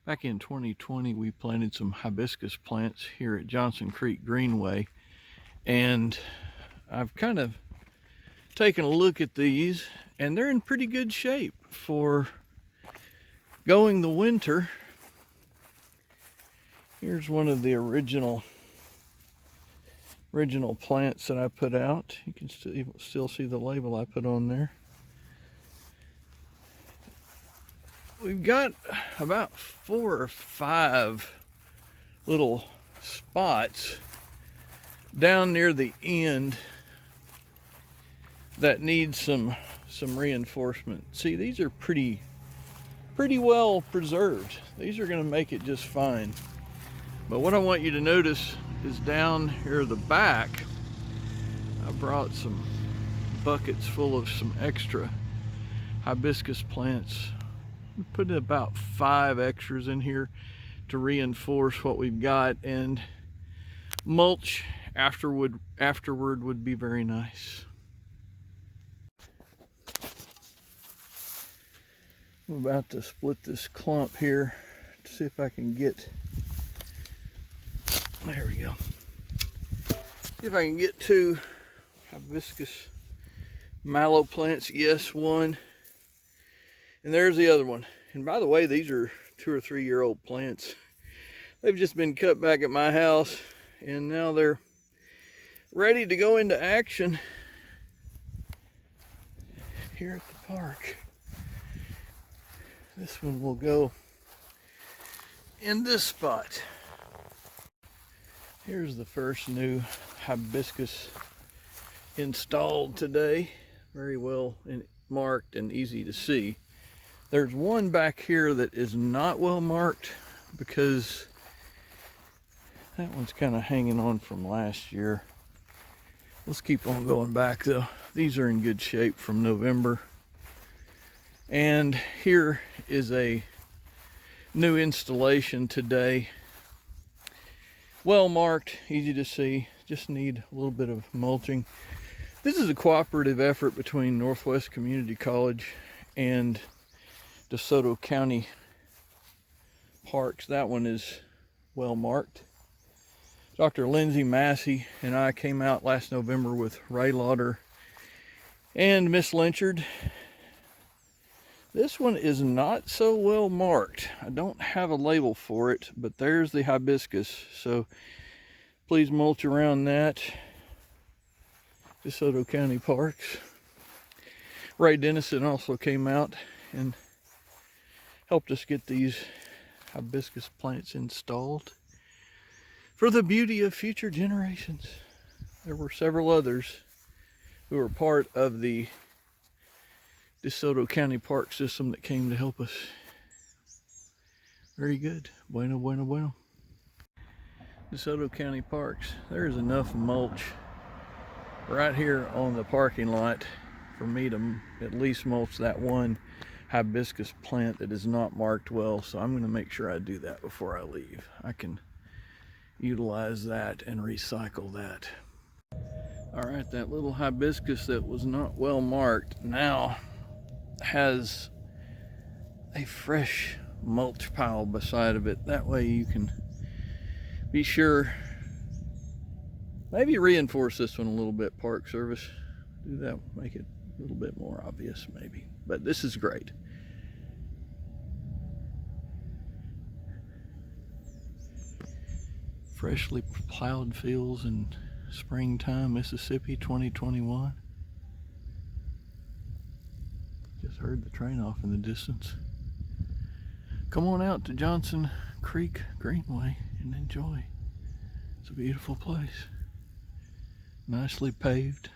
Back in 2020, we planted some hibiscus plants here at Johnson Creek Greenway, and I've kind of taken a look at these, and they're in pretty good shape for going the winter. Here's one of the original plants that I put out. You can still see the label I put on there. We've got about 4 or 5 little spots down near the end that need some reinforcement. See, these are pretty well preserved. These are going to make it just fine. But what I want you to notice is down here at the back, I brought some buckets full of some extra hibiscus plants. We put about 5 extras in here to reinforce what we've got, and mulch afterward would be very nice. I'm about to split this clump here to see if I can get, there we go. See if I can get 2 hibiscus mallow plants. Yes, 1. And there's the other one. And by the way, these are 2 or 3 year old plants. They've just been cut back at my house, and now they're ready to go into action here at the park. This one will go in this spot. Here's the first new hibiscus installed today. Very well marked and easy to see. There's one back here that is not well marked because that one's kind of hanging on from last year. Let's keep on going back though. These are in good shape from November. And here is a new installation today. Well marked, easy to see, just need a little bit of mulching. This is a cooperative effort between Northwest Community College and DeSoto County parks. That one is well marked. Dr. Lindsay Massie and I came out last November with Ray Lauder and Miss Lynchard. This one is not so well marked. I don't have a label for it, but there's the hibiscus, so please mulch around that. DeSoto County Parks. Ray Denison also came out and helped us get these hibiscus plants installed for the beauty of future generations. There were several others who were part of the DeSoto County Park system that came to help us. Very good. Bueno, bueno, bueno. DeSoto County Parks. There's enough mulch right here on the parking lot for me to at least mulch that one hibiscus plant that is not marked well, so I'm going to make sure I do that before I leave. I can utilize that and recycle that. All right, that little hibiscus that was not well marked now has a fresh mulch pile beside of it. That way you can be sure, maybe reinforce this one a little bit, Park Service. Do that, make it a little bit more obvious maybe, but this is great. Freshly plowed fields in springtime, Mississippi 2021. Just heard the train off in the distance. Come on out to Johnson Creek Greenway and enjoy. It's a beautiful place. Nicely paved.